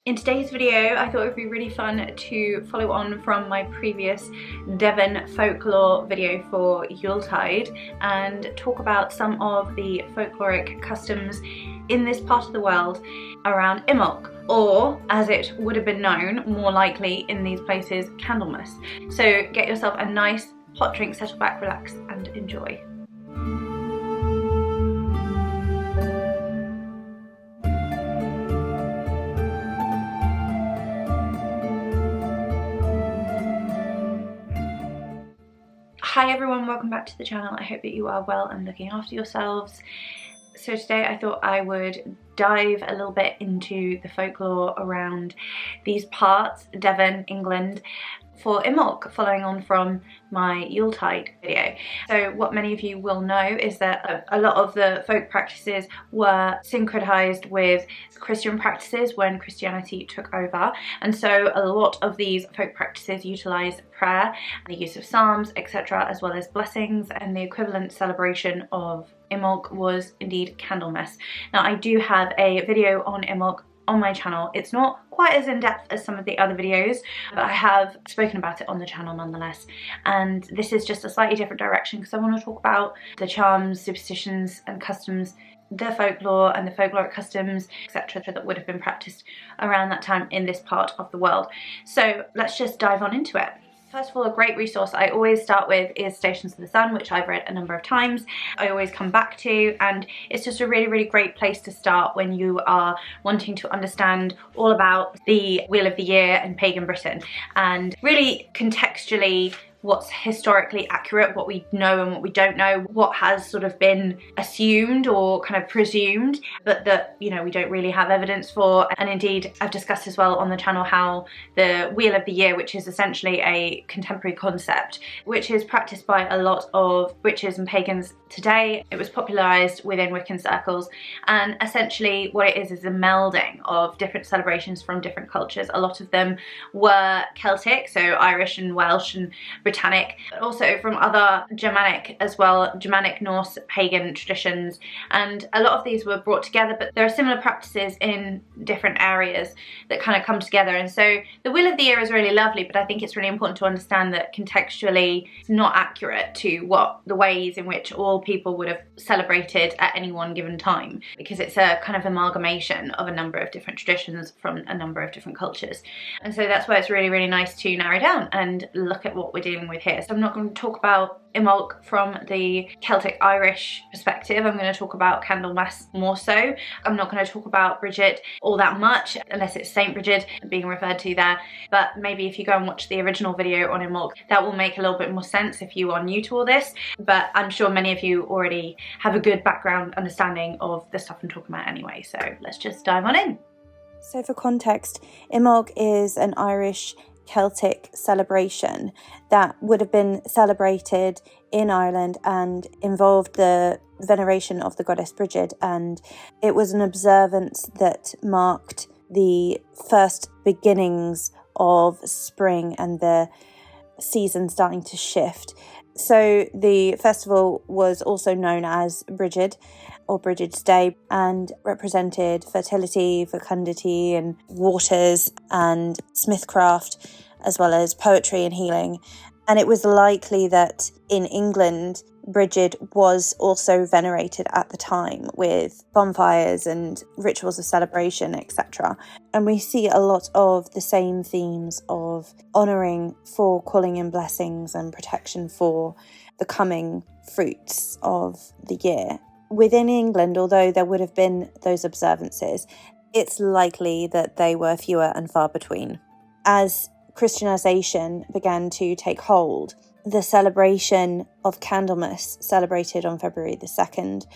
In today's video, I thought it would be really fun to follow on from my previous Devon folklore video for Yuletide and talk about some of the folkloric customs in this part of the world around Imbolc, or as it would have been known more likely in these places, Candlemas. So get yourself a nice hot drink, settle back, relax and enjoy. Hi everyone, welcome back to the channel. I hope that you are well and looking after yourselves. So today I thought I would dive a little bit into the folklore around these parts, Devon, England, for Imbolc, following on from my Yuletide video. So what many of you will know is that a lot of the folk practices were synchronized with Christian practices when Christianity took over, and so a lot of these folk practices utilize prayer and the use of psalms, etc., as well as blessings, and the equivalent celebration of Imbolc was indeed Candlemas. Now I do have a video on Imbolc on my channel. It's not quite as in-depth as some of the other videos, but I have spoken about it on the channel nonetheless. And this is just a slightly different direction because I want to talk about the charms, superstitions and customs, the folklore and the folkloric customs, etc., that would have been practiced around that time in this part of the world. So let's just dive on into it. First of all, a great resource I always start with is Stations of the Sun, which I've read a number of times. I always come back to, and it's just a really great place to start when you are wanting to understand all about the Wheel of the Year and pagan Britain, and really contextually what's historically accurate, what we know and what we don't know, what has sort of been assumed or kind of presumed, but that, you know, we don't really have evidence for. And indeed, I've discussed as well on the channel how the Wheel of the Year, which is essentially a contemporary concept, which is practiced by a lot of witches and pagans today. It was popularized within Wiccan circles, and essentially what it is a melding of different celebrations from different cultures. A lot of them were Celtic, so Irish and Welsh and Britannic, but also from other Germanic as well, Germanic, Norse, pagan traditions, and a lot of these were brought together, but there are similar practices in different areas that kind of come together. And so the Wheel of the Year is really lovely, but I think it's really important to understand that contextually it's not accurate to what the ways in which all people would have celebrated at any one given time, because it's a kind of amalgamation of a number of different traditions from a number of different cultures. And so that's why it's really nice to narrow down and look at what we're dealing with here. So I'm not going to talk about Imbolc from the Celtic Irish perspective. I'm going to talk about Candlemas more so. I'm not going to talk about Brigid all that much, unless it's Saint Brigid being referred to there. But maybe if you go and watch the original video on Imbolc, that will make a little bit more sense if you are new to all this. But I'm sure many of you already have a good background understanding of the stuff I'm talking about anyway. So let's just dive on in. So for context, Imbolc is an Irish Celtic celebration that would have been celebrated in Ireland and involved the veneration of the goddess Brigid, and it was an observance that marked the first beginnings of spring and the season starting to shift. So the festival was also known as Brigid or Brigid's Day, and represented fertility, fecundity and waters and smithcraft, as well as poetry and healing. And it was likely that in England, Brigid was also venerated at the time with bonfires and rituals of celebration, etc. And we see a lot of the same themes of honouring for calling in blessings and protection for the coming fruits of the year. Within England, although there would have been those observances, it's likely that they were fewer and far between. As Christianization began to take hold, the celebration of Candlemas, celebrated on February the 2nd,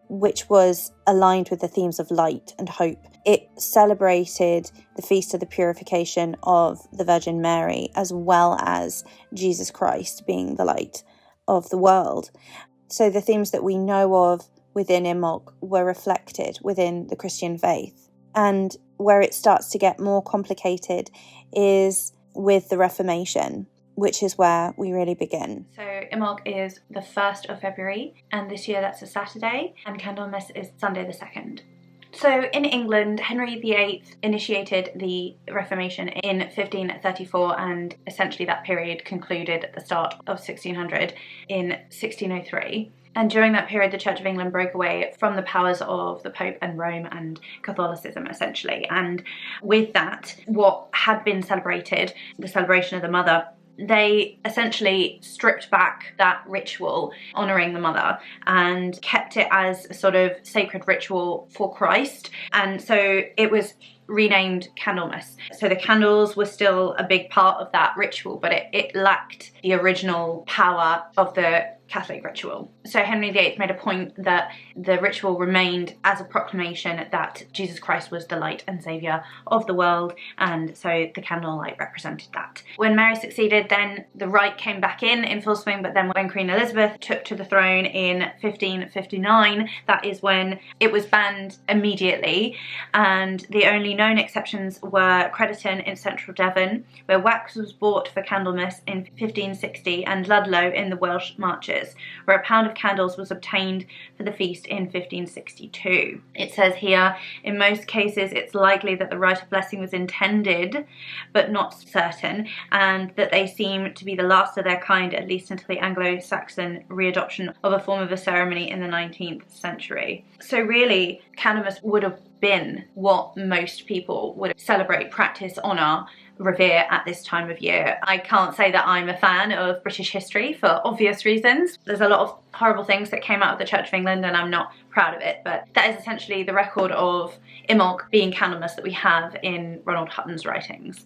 which was aligned with the themes of light and hope. It celebrated the Feast of the Purification of the Virgin Mary, as well as Jesus Christ being the light of the world. So the themes that we know of within Imbolc were reflected within the Christian faith. And where it starts to get more complicated is with the Reformation, which is where we really begin. So Imbolc is the 1st of February, and this year that's a Saturday, and Candlemas is Sunday the 2nd. So in England, Henry VIII initiated the Reformation in 1534, and essentially that period concluded at the start of 1600 in 1603. And during that period, the Church of England broke away from the powers of the Pope and Rome and Catholicism, essentially. And with that, what had been celebrated, the celebration of the Mother, they essentially stripped back that ritual honouring the Mother and kept it as a sort of sacred ritual for Christ. And so it was renamed Candlemas. So the candles were still a big part of that ritual, but it lacked the original power of the Catholic ritual. So Henry VIII made a point that the ritual remained as a proclamation that Jesus Christ was the light and saviour of the world, and so the candlelight represented that. When Mary succeeded, then the rite came back in full swing, but then when Queen Elizabeth took to the throne in 1559, that is when it was banned immediately, and the only known exceptions were Crediton in central Devon, where wax was bought for Candlemas in 1560, and Ludlow in the Welsh Marches, where a pound of candles was obtained for the feast in 1562. It says here, in most cases it's likely that the rite of blessing was intended, but not certain, and that they seem to be the last of their kind, at least until the Anglo-Saxon readoption of a form of a ceremony in the 19th century. So really, Candlemas would have been what most people would celebrate, practice, honour, revere at this time of year. I can't say that I'm a fan of British history for obvious reasons. There's a lot of horrible things that came out of the Church of England and I'm not proud of it, but that is essentially the record of Imbolc being Candlemas that we have in Ronald Hutton's writings.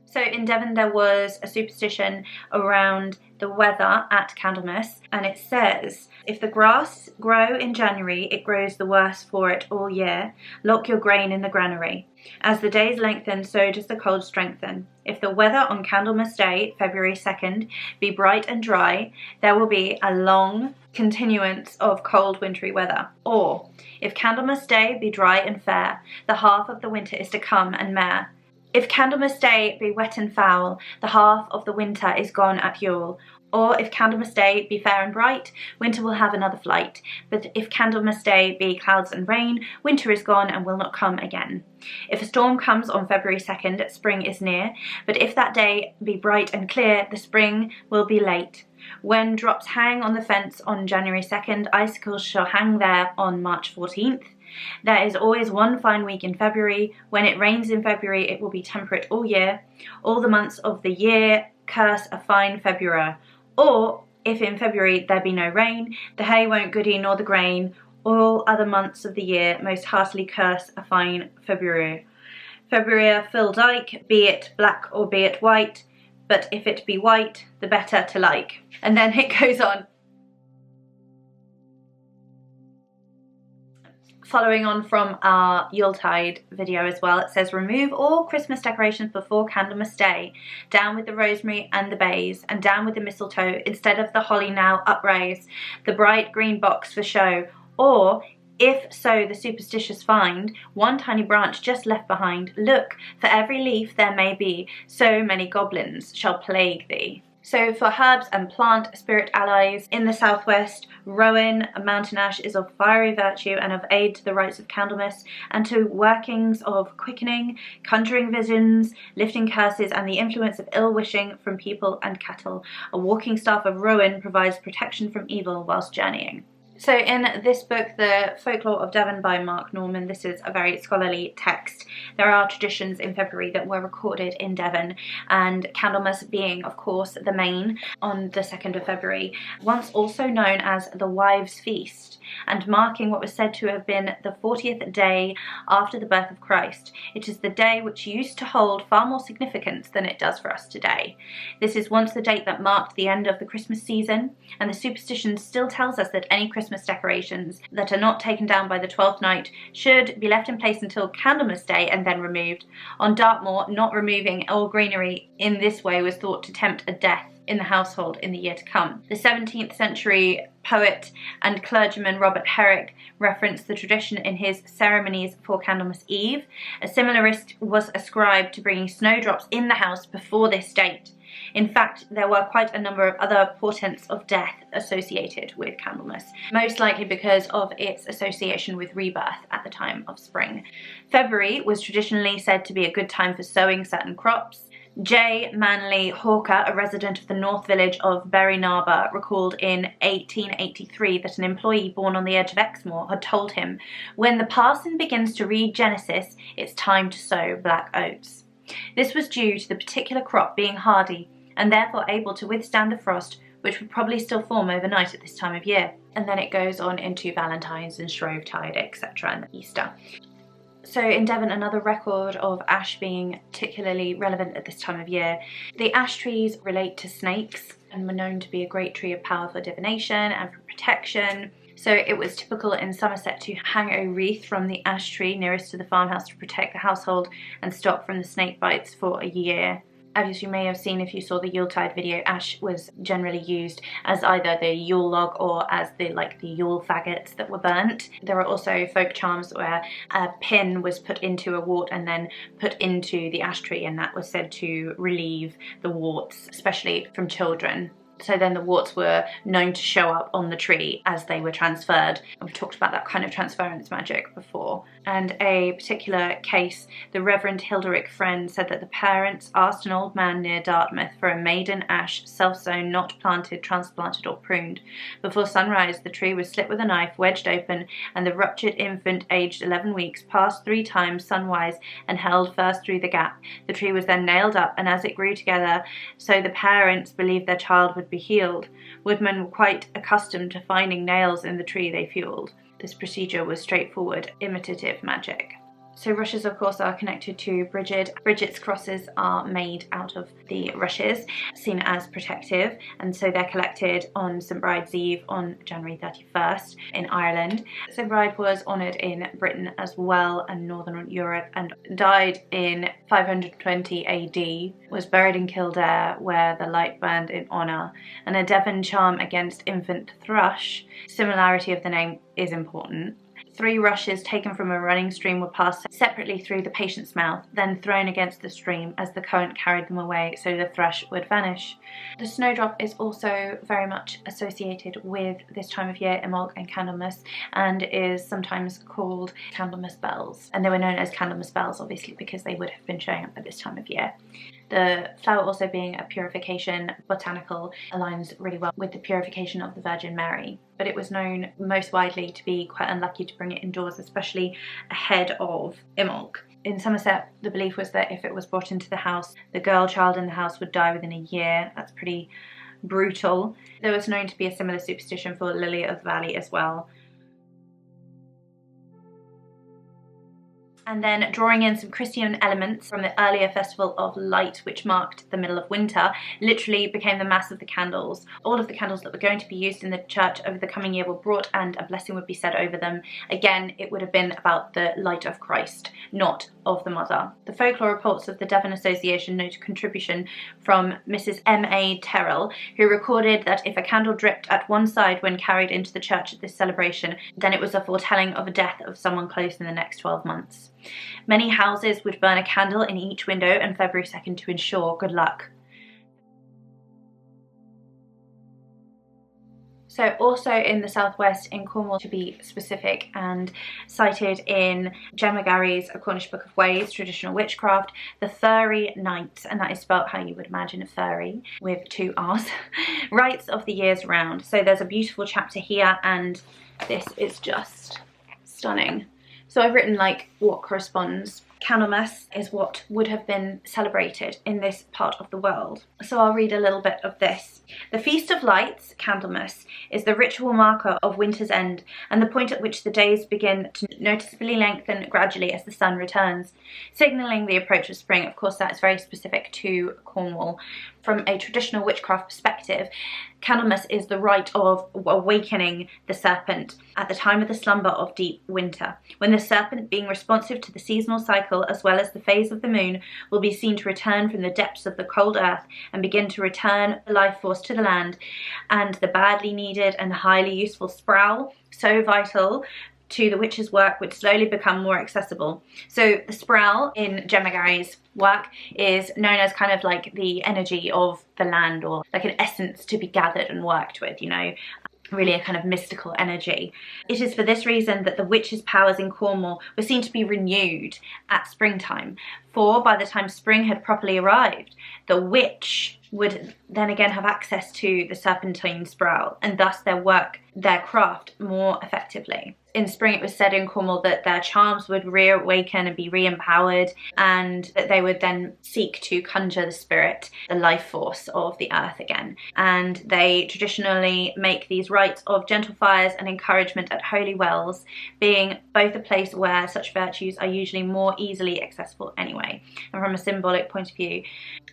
So in Devon there was a superstition around the weather at Candlemas, and it says, if the grass grow in January, it grows the worse for it all year. Lock your grain in the granary. As the days lengthen, so does the cold strengthen. If the weather on Candlemas Day, February 2nd, be bright and dry, there will be a long continuance of cold wintry weather. Or, if Candlemas Day be dry and fair, the half of the winter is to come and mare. If Candlemas Day be wet and foul, the half of the winter is gone at Yule. Or if Candlemas Day be fair and bright, winter will have another flight. But if Candlemas Day be clouds and rain, winter is gone and will not come again. If a storm comes on February 2nd, spring is near. But if that day be bright and clear, the spring will be late. When drops hang on the fence on January 2nd, icicles shall hang there on March 14th. There is always one fine week in February. When it rains in February, it will be temperate all year. All the months of the year curse a fine February. Or, if in February there be no rain, the hay won't goody nor the grain. All other months of the year most heartily curse a fine February. February fill dyke, be it black or be it white, but if it be white, the better to like. And then it goes on. Following on from our Yuletide video as well, it says, remove all Christmas decorations before Candlemas Day. Down with the rosemary and the bays, and down with the mistletoe, instead of the holly now upraise, the bright green box for show. Or, if so the superstitious find, one tiny branch just left behind, look, for every leaf there may be, so many goblins shall plague thee. So for herbs and plant spirit allies in the southwest, rowan, a mountain ash, is of fiery virtue and of aid to the rites of Candlemas and to workings of quickening, conjuring visions, lifting curses, and the influence of ill wishing from people and cattle. A walking staff of rowan provides protection from evil whilst journeying. So in this book, The Folklore of Devon by Mark Norman, this is a very scholarly text. There are traditions in February that were recorded in Devon, and Candlemas being, of course, the main on the 2nd of February, once also known as the Wives' Feast, and marking what was said to have been the 40th day after the birth of Christ. It is the day which used to hold far more significance than it does for us today. This is once the date that marked the end of the Christmas season, and the superstition still tells us that any Christmas decorations that are not taken down by the 12th night should be left in place until Candlemas Day and then removed. On Dartmoor, not removing all greenery in this way was thought to tempt a death in the household in the year to come. The 17th century poet and clergyman Robert Herrick referenced the tradition in his Ceremonies for Candlemas Eve. A similar risk was ascribed to bringing snowdrops in the house before this date. In fact, there were quite a number of other portents of death associated with Candlemas, most likely because of its association with rebirth at the time of spring. February was traditionally said to be a good time for sowing certain crops. J. Manley Hawker, a resident of the north village of Berrynarber, recalled in 1883 that an employee born on the edge of Exmoor had told him, "When the parson begins to read Genesis, it's time to sow black oats." This was due to the particular crop being hardy and therefore able to withstand the frost, which would probably still form overnight at this time of year. And then it goes on into Valentine's and Shrovetide, etc. and Easter. So in Devon, another record of ash being particularly relevant at this time of year. The ash trees relate to snakes and were known to be a great tree of power for divination and for protection. So it was typical in Somerset to hang a wreath from the ash tree nearest to the farmhouse to protect the household and stock from the snake bites for a year. As you may have seen if you saw the Yuletide video, ash was generally used as either the Yule log or as the Yule faggots that were burnt. There are also folk charms where a pin was put into a wart and then put into the ash tree, and that was said to relieve the warts, especially from children. So then the warts were known to show up on the tree as they were transferred. And we've talked about that kind of transference magic before. And a particular case, the Reverend Hilderic Friend said that the parents asked an old man near Dartmouth for a maiden ash, self-sown, not planted, transplanted or pruned. Before sunrise, the tree was slit with a knife, wedged open, and the ruptured infant aged 11 weeks passed 3 times sunwise and held first through the gap. The tree was then nailed up, and as it grew together, so the parents believed their child would be healed. Woodmen were quite accustomed to finding nails in the tree they fueled. This procedure was straightforward, imitative magic. So rushes, of course, are connected to Brigid. Brigid's crosses are made out of the rushes, seen as protective, and so they're collected on St Bride's Eve on January 31st in Ireland. St Bride was honoured in Britain as well and Northern Europe, and died in 520 AD, was buried in Kildare where the light burned in honour, and a Devon charm against infant thrush. Similarity of the name is important. 3 rushes taken from a running stream were passed separately through the patient's mouth, then thrown against the stream as the current carried them away so the thrush would vanish. The snowdrop is also very much associated with this time of year, Imbolc and Candlemas, and is sometimes called Candlemas bells. And they were known as Candlemas bells obviously because they would have been showing up at this time of year. The flower also being a purification botanical aligns really well with the purification of the Virgin Mary, but it was known most widely to be quite unlucky to bring it indoors, especially ahead of Imbolc. In Somerset, the belief was that if it was brought into the house, the girl child in the house would die within a year. That's pretty brutal. There was known to be a similar superstition for Lily of the Valley as well. And then drawing in some Christian elements from the earlier Festival of Light, which marked the middle of winter, literally became the Mass of the Candles. All of the candles that were going to be used in the church over the coming year were brought, and a blessing would be said over them. Again, it would have been about the light of Christ, not of the Mother. The folklore reports of the Devon Association note a contribution from Mrs. M.A. Terrell, who recorded that if a candle dripped at one side when carried into the church at this celebration, then it was a foretelling of a death of someone close in the next 12 months. Many houses would burn a candle in each window on February 2nd to ensure good luck. So also in the southwest, in Cornwall to be specific, and cited in Gemma Gary's A Cornish Book of Ways, Traditional Witchcraft, the Furry Nights, and that is spelled how you would imagine a furry, with 2 R's, rites of the years round. So there's a beautiful chapter here, and this is just stunning. So I've written like what corresponds. Candlemas is what would have been celebrated in this part of the world. So I'll read a little bit of this. The Feast of Lights, Candlemas, is the ritual marker of winter's end and the point at which the days begin to noticeably lengthen gradually as the sun returns, signalling the approach of spring. Of course, that is very specific to Cornwall. From a traditional witchcraft perspective, Candlemas is the rite of awakening the serpent at the time of the slumber of deep winter, when the serpent, being responsive to the seasonal cycle as well as the phase of the moon, will be seen to return from the depths of the cold earth and begin to return the life force to the land, and the badly needed and highly useful sprawl, so vital to the witch's work would slowly become more accessible. So the sprawl in Gemma's work is known as kind of like the energy of the land, or like an essence to be gathered and worked with, you know, really a kind of mystical energy. It is for this reason that the witches' powers in Cornwall were seen to be renewed at springtime, for by the time spring had properly arrived, the witch would then again have access to the serpentine sprawl, and thus their craft more effectively. In spring, it was said in Cornwall that their charms would reawaken and be re-empowered, and that they would then seek to conjure the spirit, the life force of the earth again. And they traditionally make these rites of gentle fires and encouragement at holy wells, being both a place where such virtues are usually more easily accessible anyway. And from a symbolic point of view,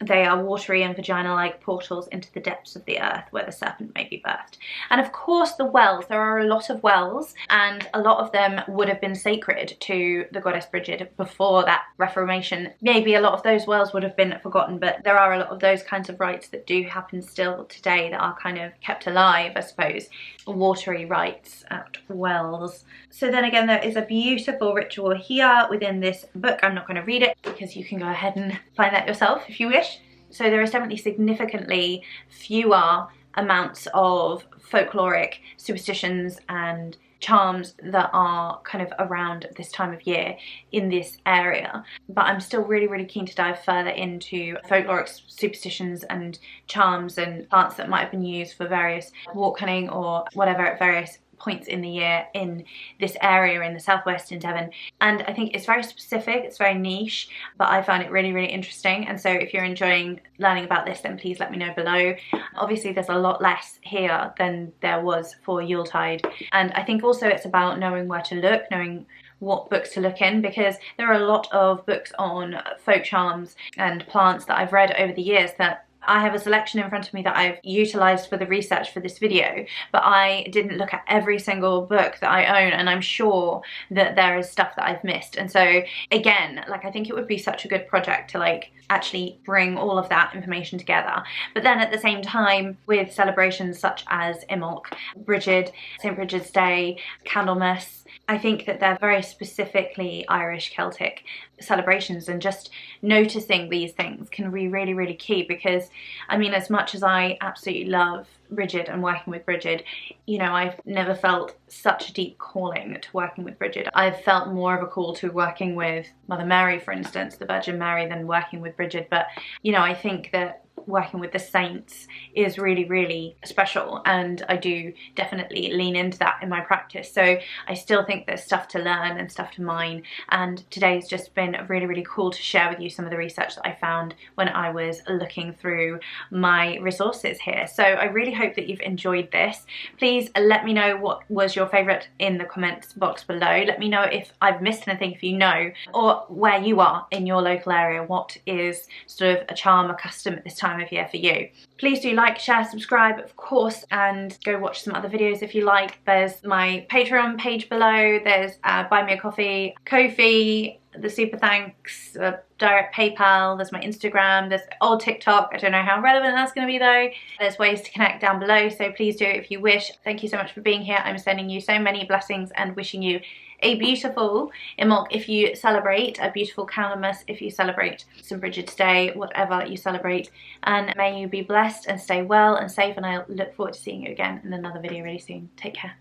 they are watery and vagina-like portals into the depths of the earth where the serpent may be birthed. And of course the wells, there are a lot of wells, and a lot of them would have been sacred to the goddess Brigid before that Reformation. Maybe a lot of those wells would have been forgotten, but there are a lot of those kinds of rites that do happen still today that are kind of kept alive, I suppose. Watery rites at wells. So then again, there is a beautiful ritual here within this book. I'm not going to read it because you can go ahead and find that yourself if you wish. So there is definitely significantly fewer amounts of folkloric superstitions and charms that are kind of around this time of year in this area, but I'm still really keen to dive further into folkloric superstitions and charms and plants that might have been used for various walk hunting or whatever at various points in the year in this area in the southwest in Devon. And I think it's very specific, it's very niche, but I found it really interesting. And so if you're enjoying learning about this, then please let me know below. Obviously there's a lot less here than there was for Yuletide, and I think also it's about knowing where to look, knowing what books to look in, because there are a lot of books on folk charms and plants that I've read over the years that I have a selection in front of me that I've utilised for the research for this video, but I didn't look at every single book that I own, and I'm sure that there is stuff that I've missed. And so again, like, I think it would be such a good project to like actually bring all of that information together. But then at the same time, with celebrations such as Imbolc, Brigid, St. Brigid's Day, Candlemas, I think that they're very specifically Irish Celtic celebrations, and just noticing these things can be really key, because I mean, as much as I absolutely love Brigid and working with Brigid, you know, I've never felt such a deep calling to working with Brigid. I've felt more of a call to working with Mother Mary, for instance, the Virgin Mary, than working with Brigid. But you know, I think that working with the saints is really special, and I do definitely lean into that in my practice. So I still think there's stuff to learn and stuff to mine, and today's just been really cool to share with you some of the research that I found when I was looking through my resources here. So I really hope that you've enjoyed this. Please let me know what was your favourite in the comments box below. Let me know if I've missed anything, if you know, or where you are in your local area. What is sort of a charm, a custom at this time of year for you? Please do like, share, subscribe, of course, and go watch some other videos if you like. There's my Patreon page below, there's Buy Me a Coffee, Ko-fi, the Super Thanks, direct PayPal, there's my Instagram, there's old TikTok. I don't know how relevant that's going to be though. There's ways to connect down below, so please do if you wish. Thank you so much for being here. I'm sending you so many blessings and wishing you a beautiful Imbolc if you celebrate, a beautiful Candlemas if you celebrate St. Brigid's Day, whatever you celebrate, and may you be blessed and stay well and safe, and I look forward to seeing you again in another video really soon. Take care.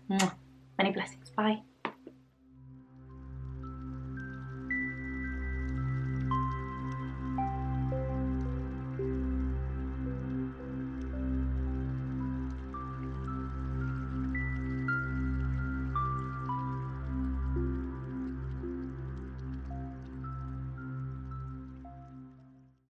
Many blessings. Bye.